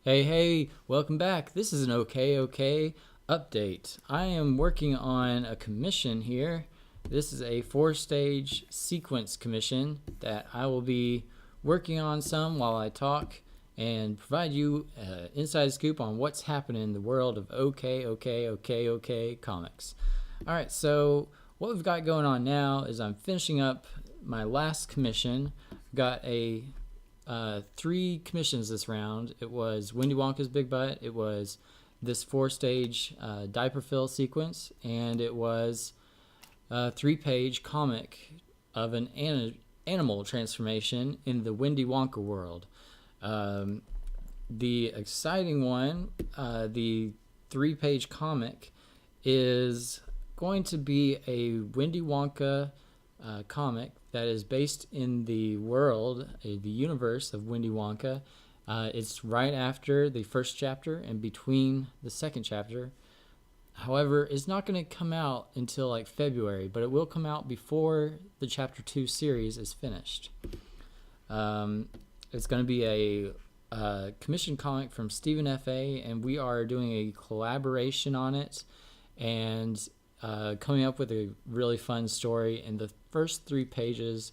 Hey, welcome back. This is an OK update. I am working on a commission here. This is a 4-stage sequence commission that I will be working on some while I talk and provide you an inside scoop on what's happening in the world of OK comics. All right, so what we've got going on now is I'm finishing up my last commission. Got a 3 commissions this round. It was Windy Wonka's Big Butt, it was this 4-stage diaper fill sequence, and it was a 3-page comic of an animal transformation in the Windy Wonka world. The exciting one, the 3-page comic, is going to be a Windy Wonka comic that is based in the world, the universe of Windy Wonka. It's right after the first chapter and between the second chapter. However, it's not going to come out until like February, but it will come out before the Chapter 2 series is finished. It's going to be a commission comic from Stephen F.A., and we are doing a collaboration on it and coming up with a really fun story. And the first 3 pages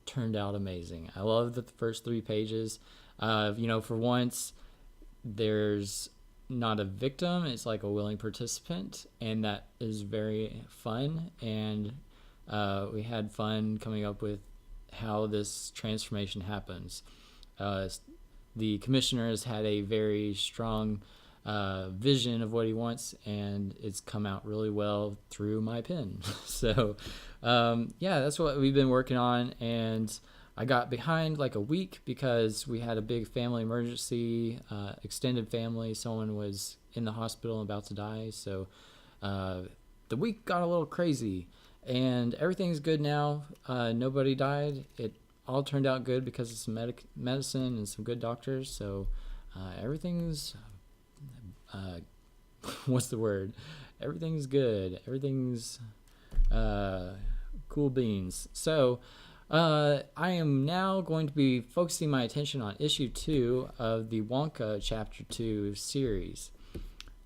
turned out amazing. I love the first 3 pages. For once, there's not a victim, it's like a willing participant, and that is very fun. And we had fun coming up with how this transformation happens. The commissioner has had a very strong vision of what he wants, and it's come out really well through my pen. So that's what we've been working on, and I got behind like a week because we had a big family emergency, extended family. Someone was in the hospital and about to die, so the week got a little crazy, and everything's good now. Nobody died. It all turned out good because of some medicine and some good doctors, so everything's what's the word? Everything's good. Everything's cool beans. So I am now going to be focusing my attention on issue 2 of the Wonka Chapter 2 series.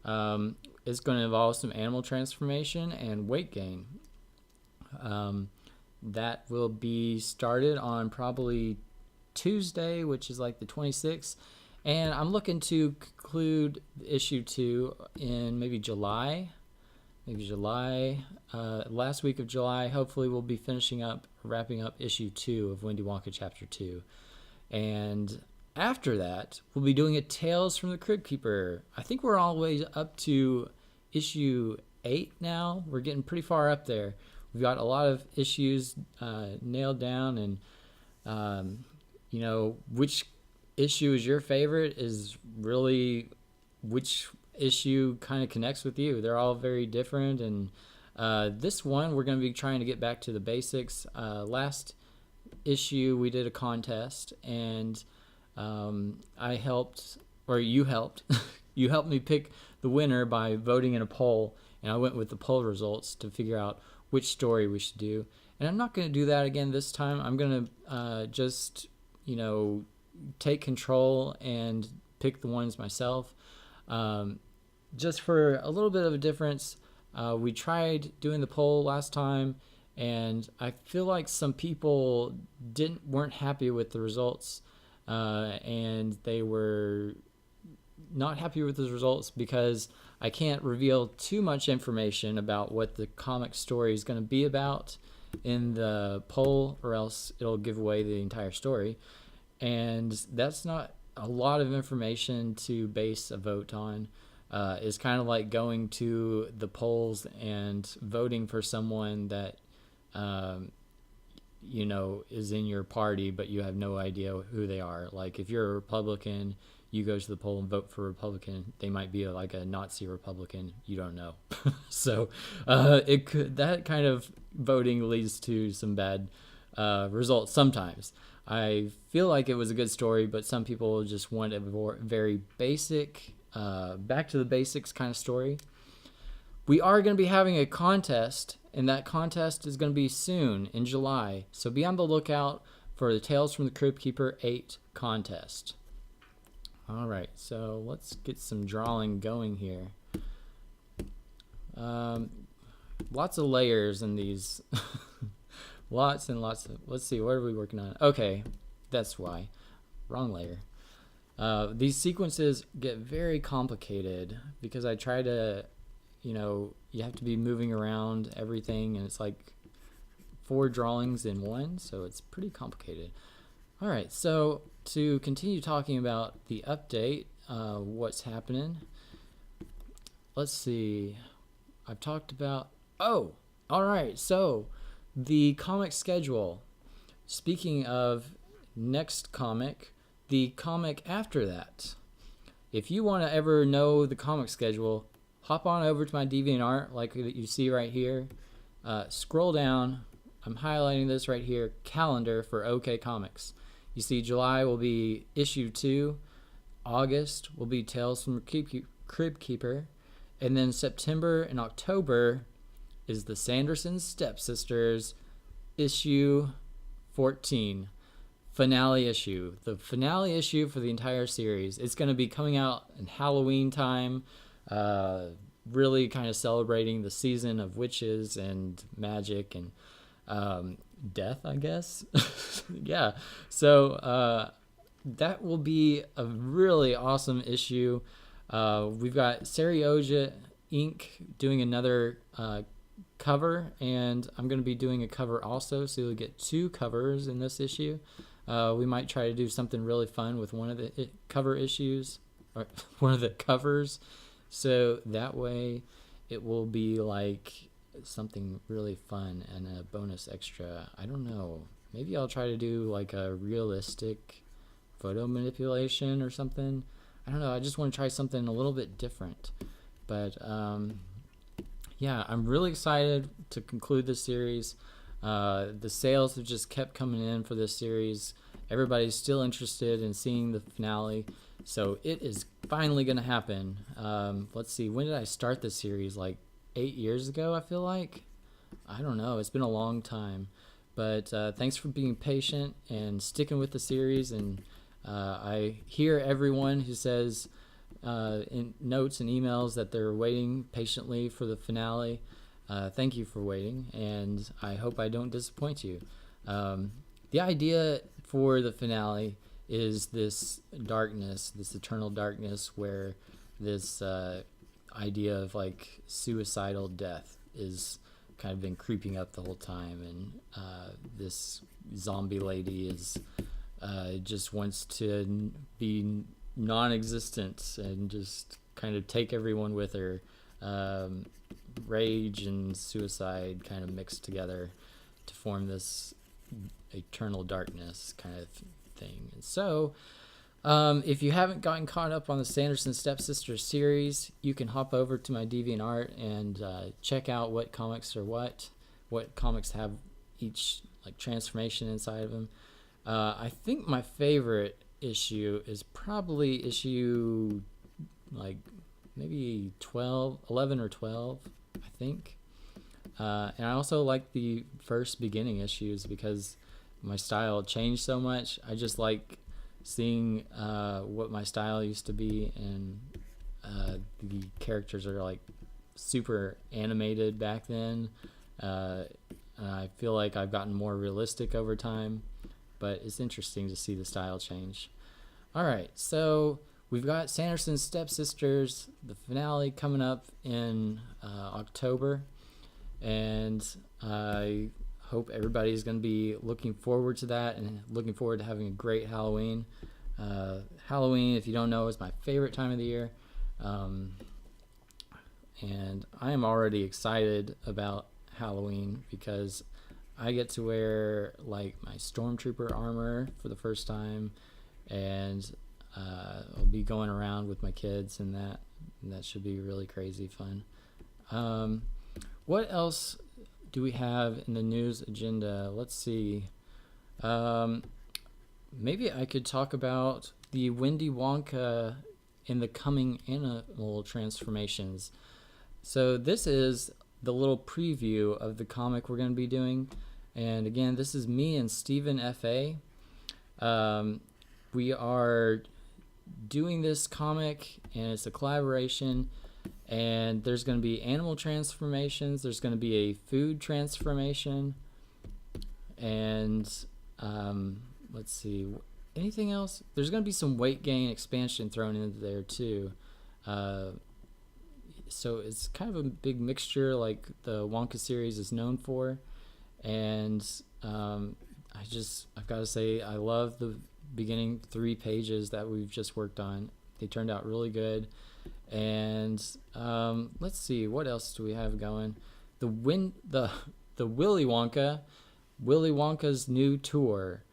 It's going to involve some animal transformation and weight gain. That will be started on probably Tuesday, which is like the 26th. And I'm looking to conclude issue 2 in maybe July. Last week of July. Hopefully we'll be wrapping up issue 2 of Windy Wonka Chapter 2. And after that, we'll be doing a Tales from the Crypt Keeper. I think we're all the way up to issue 8 now. We're getting pretty far up there. We've got a lot of issues nailed down, and which issue is your favorite is really which issue kind of connects with you. They're all very different, and this one we're going to be trying to get back to the basics. Last issue we did a contest, and I helped, or you helped you helped me pick the winner by voting in a poll, and I went with the poll results to figure out which story we should do. And I'm not going to do that again this time. I'm going to just take control and pick the ones myself. Just for a little bit of a difference, we tried doing the poll last time, and I feel like some people weren't happy with the results, and they were not happy with the results because I can't reveal too much information about what the comic story is going to be about in the poll, or else it'll give away the entire story. And that's not a lot of information to base a vote on. It's kind of like going to the polls and voting for someone that is in your party, but you have no idea who they are. Like if you're a Republican, you go to the poll and vote for a Republican. They might be like a Nazi Republican. You don't know. So that kind of voting leads to some bad results sometimes. I feel like it was a good story, but some people just want a very basic, back to the basics kind of story. We are going to be having a contest, and that contest is going to be soon in July. So be on the lookout for the Tales from the Crypt Keeper 8 contest. All right, so let's get some drawing going here. Lots of layers in these. Lots and lots of, let's see, what are we working on? Okay, that's why. Wrong layer. These sequences get very complicated because I try to, you have to be moving around everything, and it's like 4 drawings in one, so it's pretty complicated. All right, so to continue talking about the update, what's happening, let's see. I've talked about, all right, so the comic schedule. Speaking of next comic, the comic after that. If you want to ever know the comic schedule, hop on over to my DeviantArt, like you see right here. Scroll down. I'm highlighting this right here, calendar for OK Comics. You see July will be issue 2. August will be Tales from Crib Keeper. And then September and October is the Sanderson Stepsisters issue 14. Finale issue. The finale issue for the entire series. It's going to be coming out in Halloween time. Really kind of celebrating the season of witches and magic and death, I guess. Yeah. So that will be a really awesome issue. We've got Serioja Inc. doing another cover, and I'm going to be doing a cover also, so you'll get 2 covers in this issue. We might try to do something really fun with one of the cover issues, or one of the covers, so that way it will be like something really fun and a bonus extra. I don't know, maybe I'll try to do like a realistic photo manipulation or something. I don't know, I just want to try something a little bit different. But yeah, I'm really excited to conclude this series. The sales have just kept coming in for this series. Everybody's still interested in seeing the finale, so it is finally going to happen. Let's see, when did I start this series? Like 8 years ago, I feel like. I don't know, it's been a long time. But thanks for being patient and sticking with the series. And I hear everyone who says in notes and emails that they're waiting patiently for the finale. Thank you for waiting, and I hope I don't disappoint you. The idea for the finale is this darkness, this eternal darkness, where this idea of like suicidal death is kind of been creeping up the whole time, and this zombie lady is just wants to be non-existent and just kind of take everyone with her. Rage and suicide kind of mixed together to form this eternal darkness kind of thing. And so if you haven't gotten caught up on the Sanderson Stepsisters series, you can hop over to my DeviantArt and check out what comics are what comics have each like transformation inside of them. I think my favorite issue is probably issue like maybe 11 or 12, I think. And I also like the first beginning issues because my style changed so much. I just like seeing what my style used to be, and the characters are like super animated back then. I feel like I've gotten more realistic over time, but it's interesting to see the style change. All right, so we've got Sanderson Stepsisters, the finale coming up in October, and I hope everybody's going to be looking forward to that and looking forward to having a great Halloween. Halloween, if you don't know, is my favorite time of the year, and I am already excited about Halloween because I get to wear like my stormtrooper armor for the first time, and I'll be going around with my kids, and that should be really crazy fun. What else do we have in the news agenda? Let's see. Maybe I could talk about the Wendy Wonka in the coming animal transformations. So this is the little preview of the comic we're going to be doing. And again, this is me and Stephen F.A. We are doing this comic, and it's a collaboration. And there's going to be animal transformations. There's going to be a food transformation. And let's see, anything else? There's going to be some weight gain expansion thrown into there too. So it's kind of a big mixture like the Wonka series is known for. And I've got to say, I love the beginning 3 pages that we've just worked on. They turned out really good. And let's see, what else do we have going? The Willy Wonka's new tour.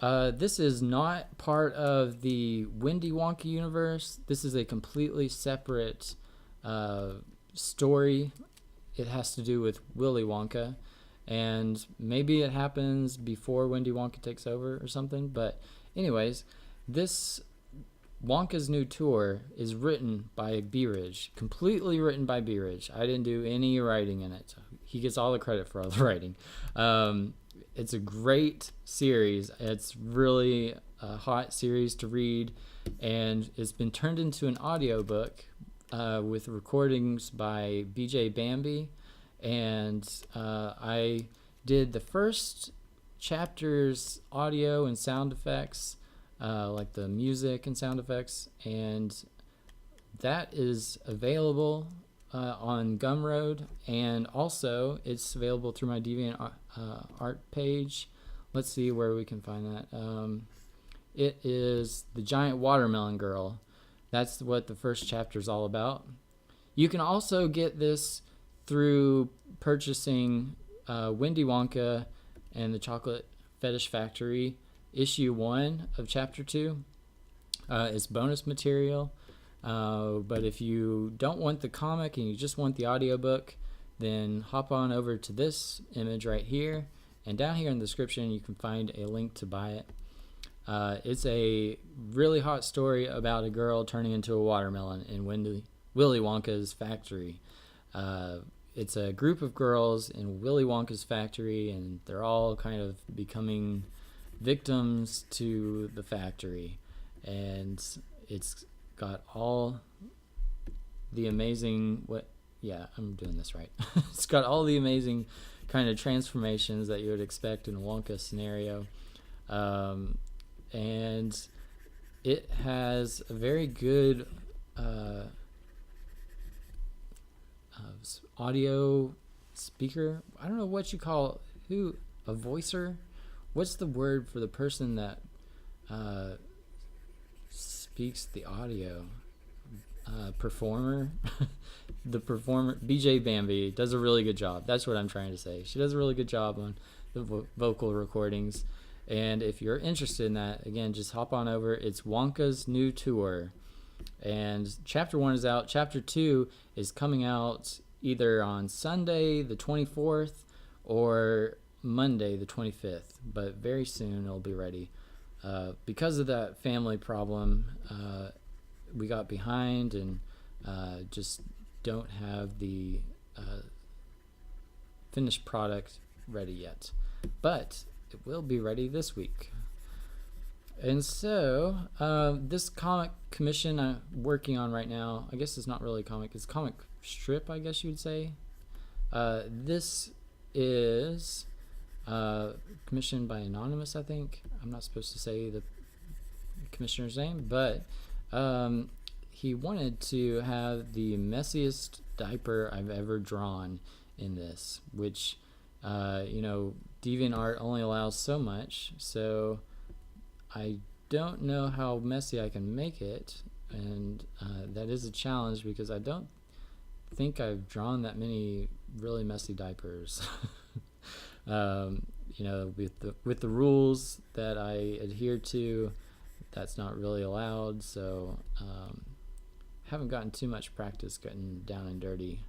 This is not part of the Windy Wonka universe. This is a completely separate story. It has to do with Willy Wonka, and maybe it happens before Windy Wonka takes over or something. But anyways, this Wonka's new tour is written by B-Ridge, completely written by B-Ridge. I didn't do any writing in it. He gets all the credit for all the writing. It's a great series. It's really a hot series to read, and it's been turned into an audiobook with recordings by BJ Bambi. And I did the first chapter's audio and sound effects, like the music and sound effects, and that is available on Gumroad, and also it's available through my DeviantArt page. Let's see where we can find that. It is The Giant Watermelon Girl. That's what the first chapter is all about. You can also get this through purchasing Windy Wonka and the Chocolate Fetish Factory issue 1 of chapter 2. It's bonus material. But if you don't want the comic and you just want the audiobook, then hop on over to this image right here, and down here in the description you can find a link to buy it. It's a really hot story about a girl turning into a watermelon in Willy Wonka's factory. It's a group of girls in Willy Wonka's factory, and they're all kind of becoming victims to the factory, and it's got all the amazing I'm doing this right. It's got all the amazing kind of transformations that you would expect in a Wonka scenario, and it has a very good audio speaker. I don't know what you call a voicer. What's the word for the person that speaks the audio? Performer. The performer, BJ Bambi, does a really good job. That's what I'm trying to say. She does a really good job on the vocal recordings. And if you're interested in that, again, just hop on over. It's Wonka's new tour, and chapter 1 is out. Chapter 2 is coming out either on Sunday the 24th or Monday the 25th, but very soon it'll be ready. Because of that family problem, we got behind and just don't have the finished product ready yet, but it will be ready this week. And so this comic commission I'm working on right now, I guess it's not really a comic, it's a comic strip, I guess you would say. This is commissioned by Anonymous, I think. I'm not supposed to say the commissioner's name, but he wanted to have the messiest diaper I've ever drawn in this, which DeviantArt only allows so much, so I don't know how messy I can make it, and that is a challenge because I don't think I've drawn that many really messy diapers. With the rules that I adhere to, that's not really allowed, so haven't gotten too much practice getting down and dirty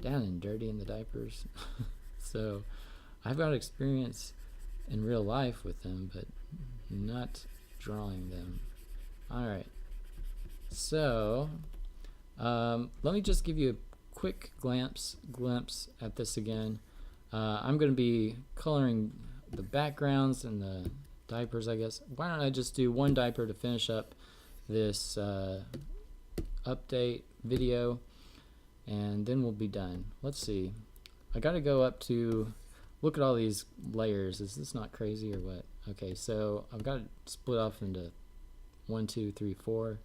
in the diapers. So I've got experience in real life with them, but not drawing them. Alright, so let me just give you a quick glimpse at this again. I'm going to be coloring the backgrounds and the diapers, I guess. Why don't I just do one diaper to finish up this update video, and then we'll be done. Let's see. I gotta go up to look at all these layers. Is this not crazy or what? Okay, so I've got it split off into 1, 2, 3, 4.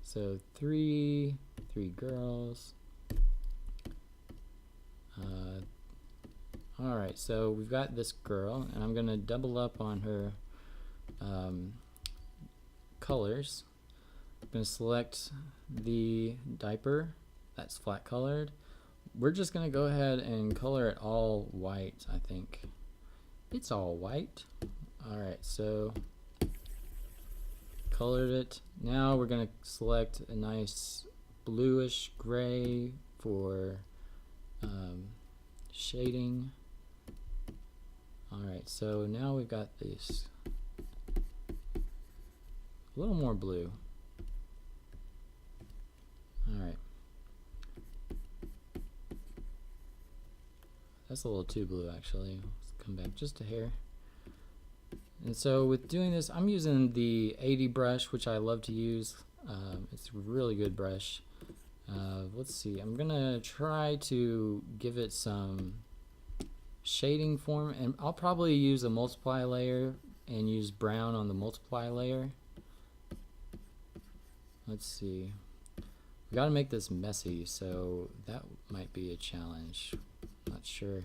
So three girls. Alright, so we've got this girl, and I'm going to double up on her colors. I'm going to select the diaper, that's flat colored. We're just going to go ahead and color it all white, I think. It's all white. Alright, so colored it. Now we're going to select a nice bluish gray for shading. Alright, so now we've got this a little more blue. Alright. That's a little too blue actually. Let's come back just a hair. And so with doing this, I'm using the 80 brush, which I love to use. It's a really good brush. Let's see, I'm gonna try to give it some shading form, and I'll probably use a multiply layer and use brown on the multiply layer. Let's see, we gotta make this messy, so that might be a challenge. Not sure.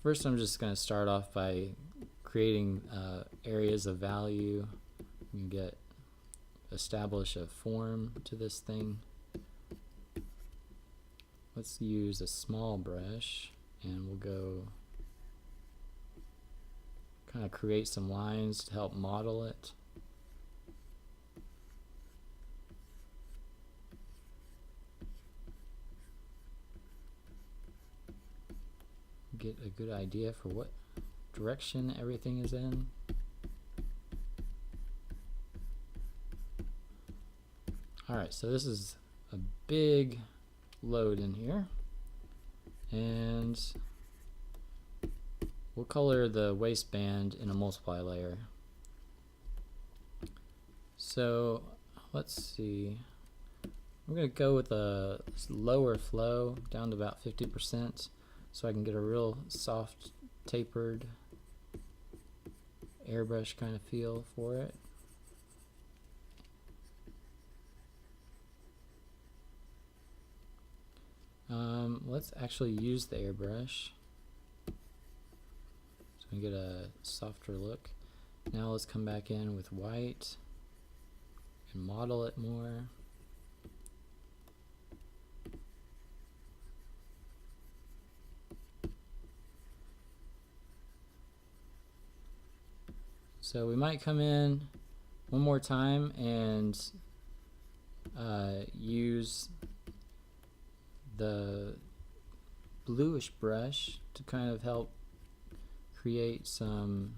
First I'm just gonna start off by creating areas of value. You can establish a form to this thing. Let's use a small brush, and we'll go kind of create some lines to help model it. Get a good idea for what direction everything is in. Alright, so this is a big load in here, and we'll color the waistband in a multiply layer. So let's see, I'm going to go with a lower flow down to about 50% so I can get a real soft tapered airbrush kind of feel for it. Let's actually use the airbrush so we get a softer look. Now let's come back in with white and model it more. So we might come in one more time and use the bluish brush to kind of help create some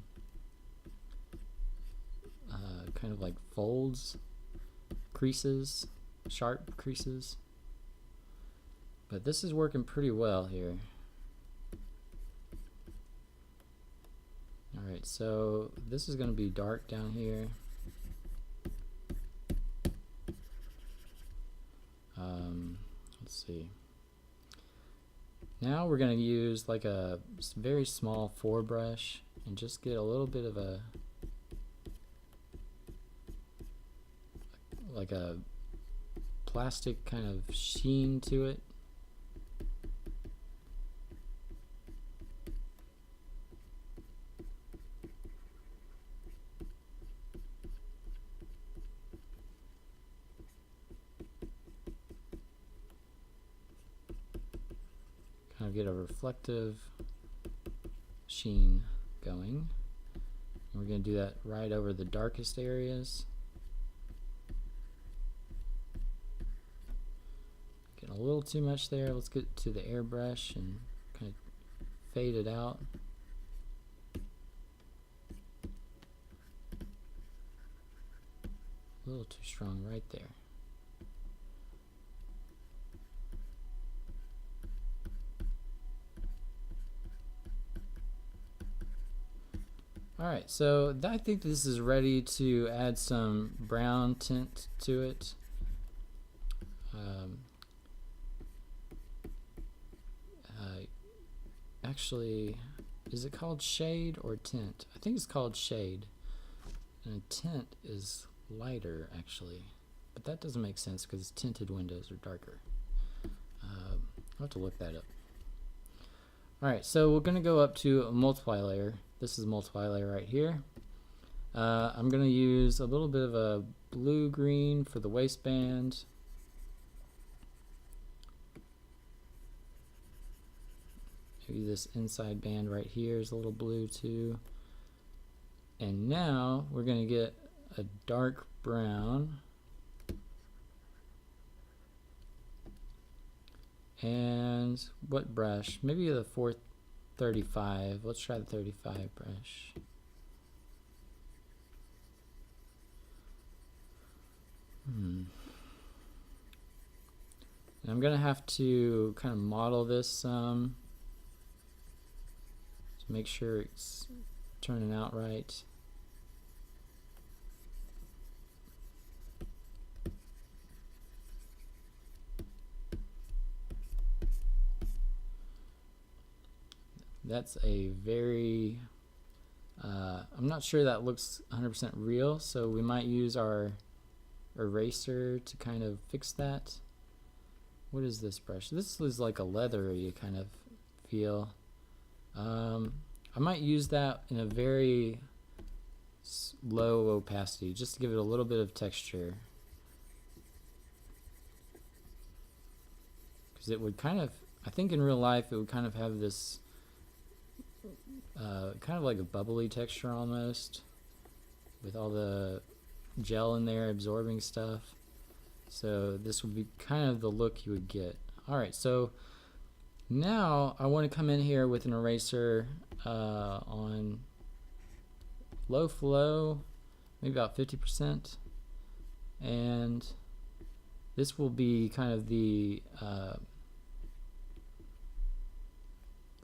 kind of like folds, creases, sharp creases. But this is working pretty well here. Alright, so this is going to be dark down here. Let's see. Now we're going to use like a very small 4 brush and just get a little bit of a like a plastic kind of sheen to it. Kind of get a reflective sheen going. And we're going to do that right over the darkest areas. Getting a little too much there. Let's get to the airbrush and kind of fade it out. A little too strong right there. Alright, so I think this is ready to add some brown tint to it. Actually, is it called shade or tint? I think it's called shade. And a tint is lighter, actually. But that doesn't make sense because tinted windows are darker. I'll have to look that up. Alright, so we're going to go up to a multiply layer. This is a multiply layer right here. I'm going to use a little bit of a blue-green for the waistband. Maybe this inside band right here is a little blue too. And now we're going to get a dark brown. And what brush? Maybe the 435. Let's try the 35 brush. And I'm going to have to kind of model this some. Make sure it's turning out right. That's a very, I'm not sure that looks 100% real, so we might use our eraser to kind of fix that. What is this brush? This is like a leathery kind of feel. I might use that in a very low opacity just to give it a little bit of texture, because it would kind of, I think in real life it would kind of have this kind of like a bubbly texture almost, with all the gel in there absorbing stuff. So this would be kind of the look you would get. Alright, so now I want to come in here with an eraser on low flow, maybe about 50%, and this will be kind of the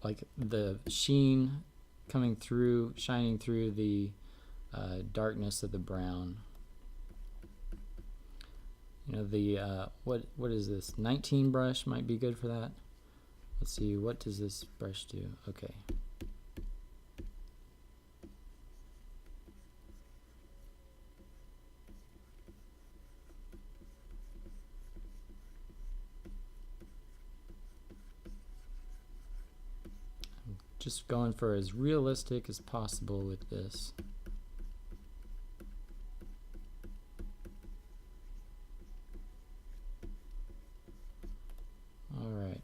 like the sheen coming through, shining through the darkness of the brown. You know, the what is this? 19 brush might be good for that. Let's see, what does this brush do? Okay. I'm just going for as realistic as possible with this. Alright.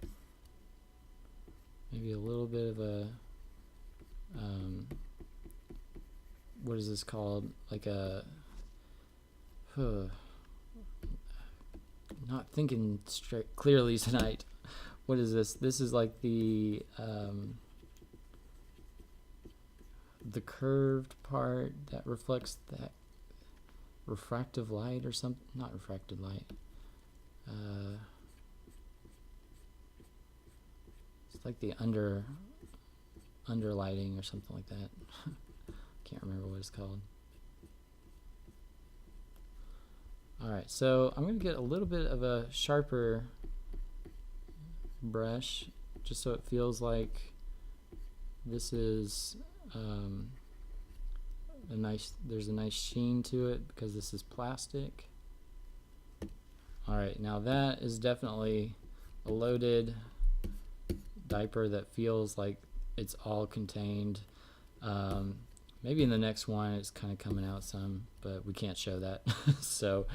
Maybe a little bit of a, what is this called? Like a, not thinking straight clearly tonight. What is this? This is like the curved part that reflects that refractive light or something. Not refracted light. It's like the underlighting or something like that. Can't remember what it's called. Alright, so I'm going to get a little bit of a sharper brush just so it feels like this is there's a nice sheen to it because this is plastic. Alright, now that is definitely a loaded diaper that feels like it's all contained. Maybe in the next one it's kind of coming out some, but we can't show that. So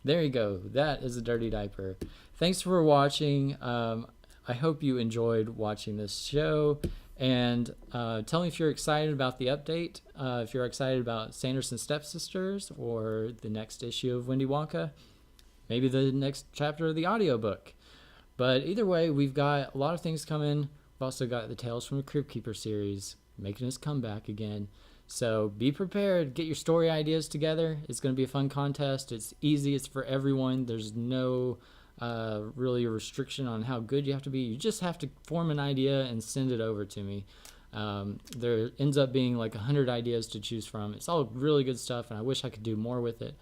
there you go, that is a dirty diaper. Thanks for watching. I hope you enjoyed watching this show, and tell me if you're excited about the update, if you're excited about Sanderson Stepsisters or the next issue of Windy Wonka, maybe the next chapter of the audiobook. But either way, we've got a lot of things coming. We've also got the Tales from the Crypt Keeper series making its comeback again. So be prepared. Get your story ideas together. It's going to be a fun contest. It's easy. It's for everyone. There's no really a restriction on how good you have to be. You just have to form an idea and send it over to me. There ends up being like 100 ideas to choose from. It's all really good stuff, and I wish I could do more with it.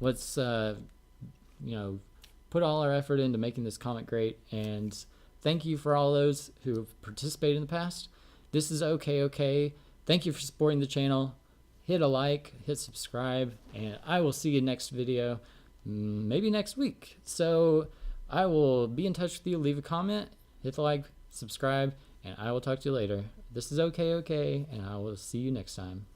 Let's put all our effort into making this comic great, and thank you for all those who have participated in the past. This is Okay. Thank you for supporting the channel. Hit a like, hit subscribe, and I will see you next video, maybe next week. So I will be in touch with you. Leave a comment, hit the like, subscribe, and I will talk to you later. This is Okay, and I will see you next time.